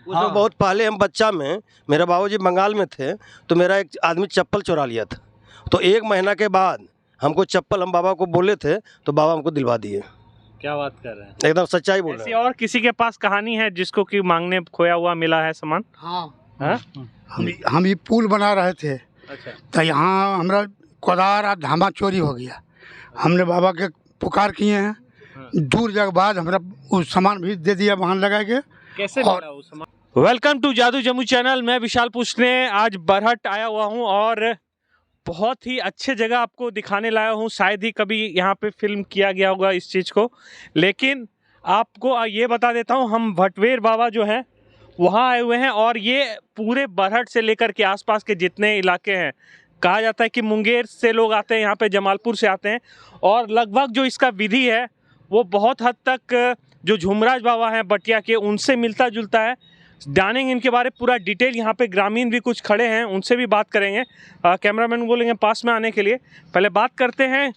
उसमें बहुत पहले हम बच्चा में मेरा बाबूजी बंगाल में थे तो मेरा एक आदमी चप्पल चुरा लिया था। तो 1 महीना के बाद हमको चप्पल हम बाबा को बोले थे तो बाबा हमको दिलवा दिए। क्या बात कर रहे हैं, एकदम सच्चाई बोल रहे हैं। और किसी के पास कहानी है जिसको कि मांगने खोया हुआ मिला है सामान? हाँ, हम ये पुल बना रहे थे। अच्छा। तो यहाँ हमारा कोदार और धामा चोरी हो गया। हमने बाबा के पुकार किए हैं। दूर जगह बाद हमारा वो सामान भी दे दिया वहाँ लगा के। कैसे मिला वो सामान? वेलकम टू जादू जम्मू चैनल। मैं विशाल पूछने आज बरहट आया हुआ हूँ और बहुत ही अच्छे जगह आपको दिखाने लाया हूँ। शायद ही कभी यहाँ पे फिल्म किया गया होगा इस चीज़ को, लेकिन आपको ये बता देता हूँ, हम भटवेर बाबा जो हैं वहाँ आए हुए हैं और ये पूरे बरहट से लेकर के आसपास के जितने इलाके हैं, कहा जाता है कि मुंगेर से लोग आते हैं यहाँ पे, जमालपुर से आते हैं, और लगभग जो इसका विधि है वो बहुत हद तक जो झुमराज बाबा हैं बटिया के उनसे मिलता जुलता है। जानेंगे इनके बारे पूरा डिटेल। यहाँ पे ग्रामीण भी कुछ खड़े हैं, उनसे भी बात करेंगे। कैमरामैन बोलेंगे पास में आने के लिए। पहले बात करते हैं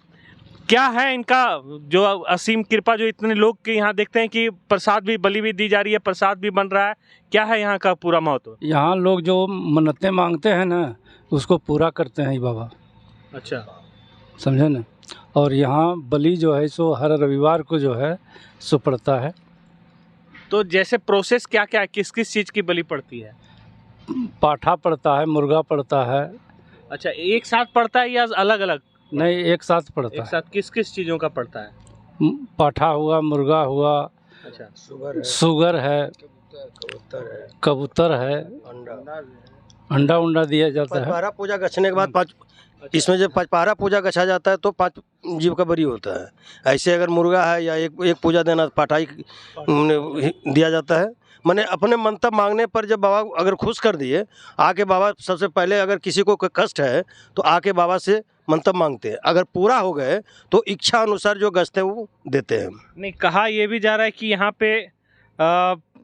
क्या है इनका जो असीम कृपा, जो इतने लोग के यहाँ देखते हैं कि प्रसाद भी बलि भी दी जा रही है, प्रसाद भी बन रहा है। क्या है यहाँ का पूरा महत्व? यहाँ लोग जो मन्नतें मांगते हैं ना उसको पूरा करते हैं ये बाबा। अच्छा, समझे ना। और यहाँ बलि जो है सो हर रविवार को जो है सो पड़ता है। तो जैसे प्रोसेस क्या क्या है, किस किस चीज़ की बलि पड़ती है? पाठा पड़ता है, मुर्गा पड़ता है। अच्छा, एक साथ पड़ता है या अलग अलग? नहीं, एक साथ पड़ता एक साथ किस किस चीज़ों का पड़ता है? है। पाठा हुआ, मुर्गा हुआ, अच्छा, सुगर है, कबूतर है, अंडा उंडा दिया जाता है। पचपहरा पूजा गछने के बाद 5 इसमें जब पचपहरा पूजा गछा जाता है तो 5 जीव का बलि होता है। ऐसे अगर मुर्गा है या एक पूजा देना पाठाई दिया जाता है। मैंने अपने मंतव्य मांगने पर जब बाबा अगर खुश कर दिए, आके बाबा सबसे पहले अगर किसी को कोई कष्ट है तो आके बाबा से मंतव्य मांगते हैं। अगर पूरा हो गए तो इच्छा अनुसार जो गश्त है वो देते हैं। नहीं, कहा यह भी जा रहा है कि यहाँ पे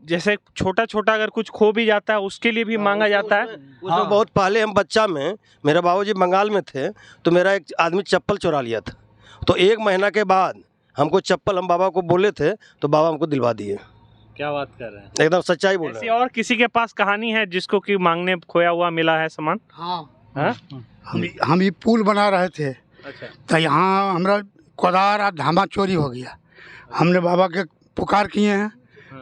जैसे छोटा छोटा अगर कुछ खो भी जाता है उसके लिए भी मांगा जाता है। उसमें बहुत पहले हम बच्चा में मेरा बाबूजी बंगाल में थे तो मेरा एक आदमी चप्पल चुरा लिया था। तो 1 महीना के बाद हमको चप्पल हम बाबा को बोले थे तो बाबा हमको दिलवा दिए। क्या बात कर रहे हैं, एकदम सच्चाई बोल रहे हैं। और किसी के पास कहानी है जिसको कि मांगने खोया हुआ मिला है सामान? हाँ, हम ये पुल बना रहे थे। अच्छा। तो यहाँ हमारा कोदार और धामा चोरी हो गया। हमने बाबा के पुकार किए हैं।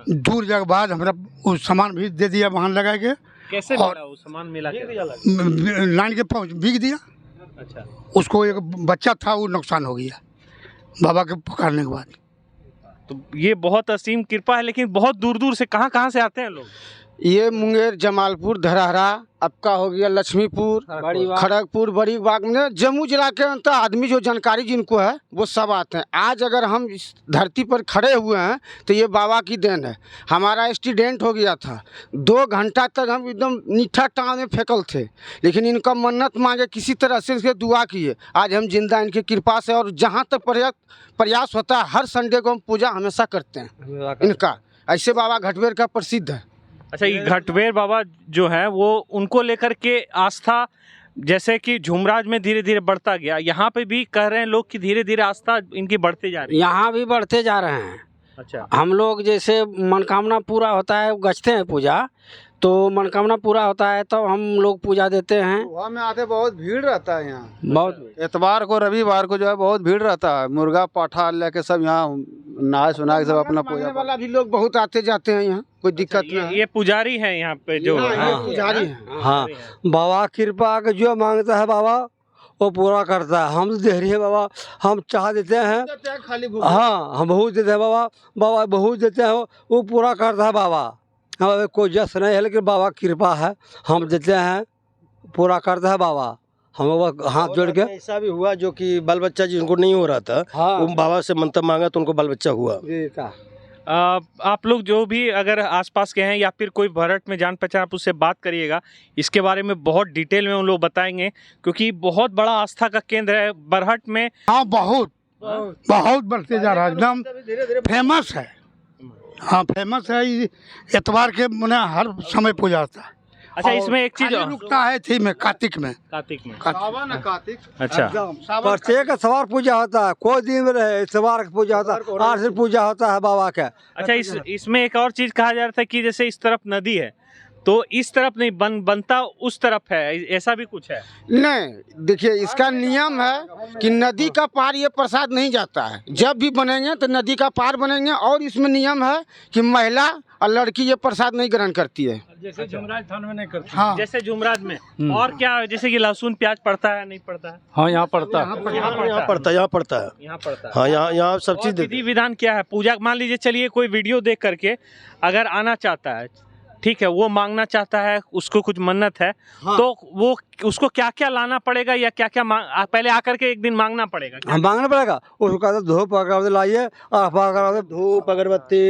दूर जगह बाद हमारा वो सामान भी दे दिया वहाँ लगा के। कैसे मिला वो सामान? मिला लाइन के बिक दिया। अच्छा। उसको एक बच्चा था, वो नुकसान हो गया बाबा के पुकारने के बाद। तो ये बहुत असीम कृपा है, लेकिन बहुत दूर दूर से कहाँ से आते हैं लोग? ये मुंगेर, जमालपुर, धरहरा, आपका हो गया लक्ष्मीपुर, खड़गपुर, बड़ी बाग में जम्मू जिला के अंतर आदमी जो जानकारी जिनको है वो सब आते हैं। आज अगर हम इस धरती पर खड़े हुए हैं तो ये बाबा की देन है। हमारा एक्सीडेंट हो गया था, 2 घंटा तक हम एकदम नीठा टाँग में फेंकल थे, लेकिन इनका मन्नत मांगे, किसी तरह से इसके दुआ किए, आज हम जिंदा इनकी कृपा से। और जहाँ तक प्रयास होता है हर संडे को हम पूजा हमेशा करते हैं इनका। ऐसे बाबा घटवेर का प्रसिद्ध है। अच्छा, ये घटवेर बाबा जो है वो उनको लेकर के आस्था जैसे कि झुमराज में धीरे धीरे बढ़ता गया, यहाँ पे भी कह रहे हैं लोग कि धीरे धीरे आस्था इनकी बढ़ती जा रही है। यहाँ भी बढ़ते जा रहे हैं। अच्छा। हम लोग जैसे मनोकामना पूरा होता है गछते हैं पूजा, तो मनोकामना पूरा होता है तो हम लोग पूजा देते हैं। वहाँ में आते बहुत भीड़ रहता है यहाँ। बहुत इतवार को, रविवार को जो है बहुत भीड़ रहता है। मुर्गा पाठा लेके सब यहाँ नहा सुना के सब अपना पूजा वाला भी लोग बहुत आते जाते हैं यहाँ, कोई दिक्कत नहीं। ये पुजारी है यहाँ पे जो पुजारी है। हाँ, बाबा कृपा के जो मांगता है बाबा वो पूरा करता है। हम दे रही है बाबा, हम चाह देते हैं खाली। हाँ, हम बहुत देते हैं बाबा, बाबा बहुत देते हैं, वो पूरा करता है बाबा। हमें कोई जस नहीं है, लेकिन बाबा कृपा है, हम देते हैं, पूरा करता है बाबा। हम लोग हाथ जोड़ के। ऐसा भी हुआ जो कि बाल बच्चा जिनको नहीं हो रहा था, हाँ, वो बाबा से मंतव्य मांगा तो उनको बाल बच्चा हुआ। आप लोग जो भी अगर आसपास के हैं या फिर कोई बरहट में जान पहचान, आप उससे बात करिएगा। इसके बारे में बहुत डिटेल में उन लोग बताएंगे, क्योंकि बहुत बड़ा आस्था का केंद्र है बरहट में। हाँ, बहुत बढ़ते जा रहा है, एकदम फेमस है। हाँ, फेमस है। इतवार के मैंने हर समय पूजा होता है अच्छा, और इसमें एक चीज खाली रुकता है थी में कार्तिक में। कार्तिक में। कार्तिक अच्छा, प्रत्येक सवार पूजा होता है, कोई दिन में रहे सवार की पूजा होता है, 8 दिन पूजा होता है बाबा का। अच्छा, इसमें एक और चीज कहा जा रहा था कि जैसे इस तरफ नदी है तो इस तरफ नहीं बनता उस तरफ है, ऐसा भी कुछ है? नहीं, देखिए इसका नियम है कि नदी का पार ये प्रसाद नहीं जाता है। जब भी बनेंगे तो नदी का पार बनेंगे, और इसमें नियम है कि महिला और लड़की ये प्रसाद नहीं ग्रहण करती है। जैसे जुमराज थान में नहीं करते। हाँ जैसे जुमराज में। और क्या, जैसे कि लहसुन प्याज पड़ता है नहीं पड़ता है? हाँ, यहाँ पड़ता है। यहाँ पड़ता है, यहाँ पड़ता है। यहाँ पड़ता है। हाँ, यहाँ सब और चीज़ विधि विधान क्या है पूजा? मान लीजिए, चलिए कोई वीडियो देख करके अगर आना चाहता है, ठीक है, वो मांगना चाहता है, उसको कुछ मन्नत है, तो वो उसको क्या क्या लाना पड़ेगा या क्या क्या पहले आकर के एक दिन मांगना पड़ेगा? हम मांगना पड़ेगा उसको, कहते धूप अगरबत्ती लाइए, धूप अगरबत्ती,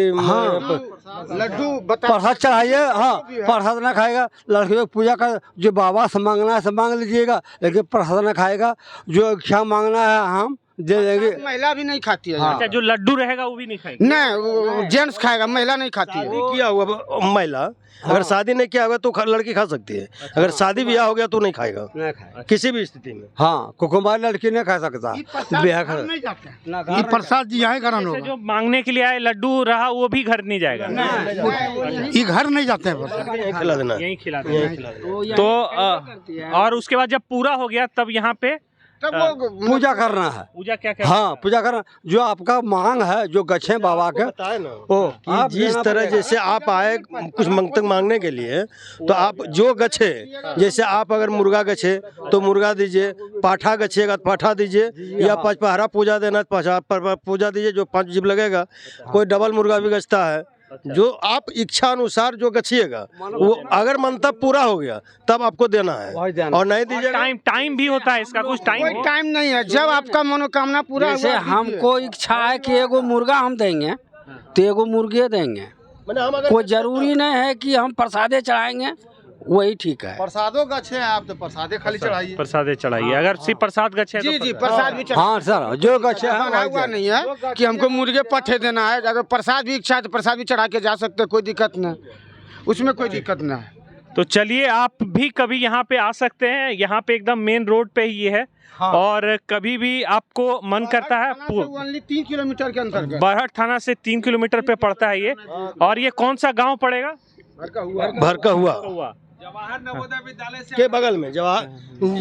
लड्डू प्रसाद चढ़ाइए। हाँ, प्रसाद ना खाएगा, लड़की को पूजा कर, जो बाबा से मांगना है सब मांग लीजिएगा, लेकिन प्रसाद ना खाएगा। जो इच्छा मांगना है हम दे देंगे। महिला भी नहीं खाती है। अच्छा, जो लड्डू रहेगा वो भी नहीं खाएंगे? नहीं, जेंट्स खाएगा, महिला नहीं खाती है। किया हुआ महिला अगर शादी नहीं किया हुआ तो लड़की खा सकती है, अगर शादी ब्याह हो गया तो नहीं खाएगा किसी भी स्थिति में। हाँ, कुकुमार लड़की नहीं खा सकता। ब्याह कर नहीं जाते हैं। ये प्रसाद जी यहाँ ग्रहण जैसे होगा। जो मांगने के लिए आए लड्डू रहा वो भी घर नहीं जाएगा? ये घर नहीं जाते हैं प्रसाद। यहीं खिला देना, यहीं खिला यहीं देना। खिला देना। तो और उसके बाद जब पूरा हो गया तब यहाँ पे तब वो पूजा करना है। पूजा क्या क्या? हाँ, पूजा करना, जो आपका मांग है, जो गच्छे बाबा के बताए ना वो कि आप जिस देना तरह पड़ेगा। जैसे आप आए कुछ मंगतक मांगने के लिए, तो आप जो गच्छे, जैसे आप अगर मुर्गा गच्छे तो मुर्गा दीजिए, पाठा गच्छेगा तो पाठा दीजिए, या पचपहरा पूजा देना तो पूजा दीजिए, जो 5 जीव लगेगा। कोई डबल मुर्गा भी गछता है, जो आप इच्छा अनुसार जो गछिएगा, वो अगर मंतव्य पूरा हो गया तब आपको देना है, और नहीं दीजिएगा। टाइम भी होता है इसका? कुछ कोई टाइम? टाइम नहीं है, जब आपका मनोकामना पूरा जैसे हुआ हमको इच्छा है कि एगो मुर्गा हम देंगे तो एगो मुर्गे देंगे। कोई जरूरी नहीं है कि हम प्रसादे चढ़ाएंगे, वही ठीक है। प्रसादों का अच्छे हैं आप तो प्रसादे खाली चढ़ाइए। प्रसादे चढ़ाइए, अगर सिर्फ प्रसाद गच्छे जी तो जी, प्रसाद भी चढ़ा। हाँ सर, जो गच्छे हैं बना हुआ नहीं है कि हमको मुर्गे पट्टे देना है। अगर प्रसाद भी इच्छा है तो प्रसाद भी चढ़ा के जा सकते हैं, कोई दिक्कत नहीं, उसमें कोई दिक्कत नहीं है। तो चलिए, आप भी कभी यहाँ पे आ सकते हैं। यहाँ पे एकदम मेन रोड पे ही है। और कभी भी आपको मन करता है, ओनली 3 किलोमीटर के अंतर्गत बरहट थाना से 3 किलोमीटर पे पड़ता है ये। और ये कौन सा गांव पड़ेगा? भरका हुआ जवाहर नवोदय विद्यालय के बगल में,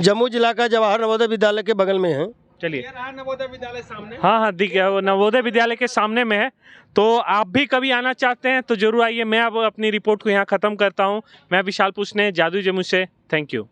जम्मू जिला का जवाहर नवोदय विद्यालय के बगल में है। चलिए, नवोदय विद्यालय सामने। हाँ, दिख गया, वो नवोदय विद्यालय के सामने में है। तो आप भी कभी आना चाहते हैं तो जरूर आइए। मैं अब अपनी रिपोर्ट को यहाँ खत्म करता हूँ। मैं विशाल पुष्णे, जादू जम्मू से। Thank you.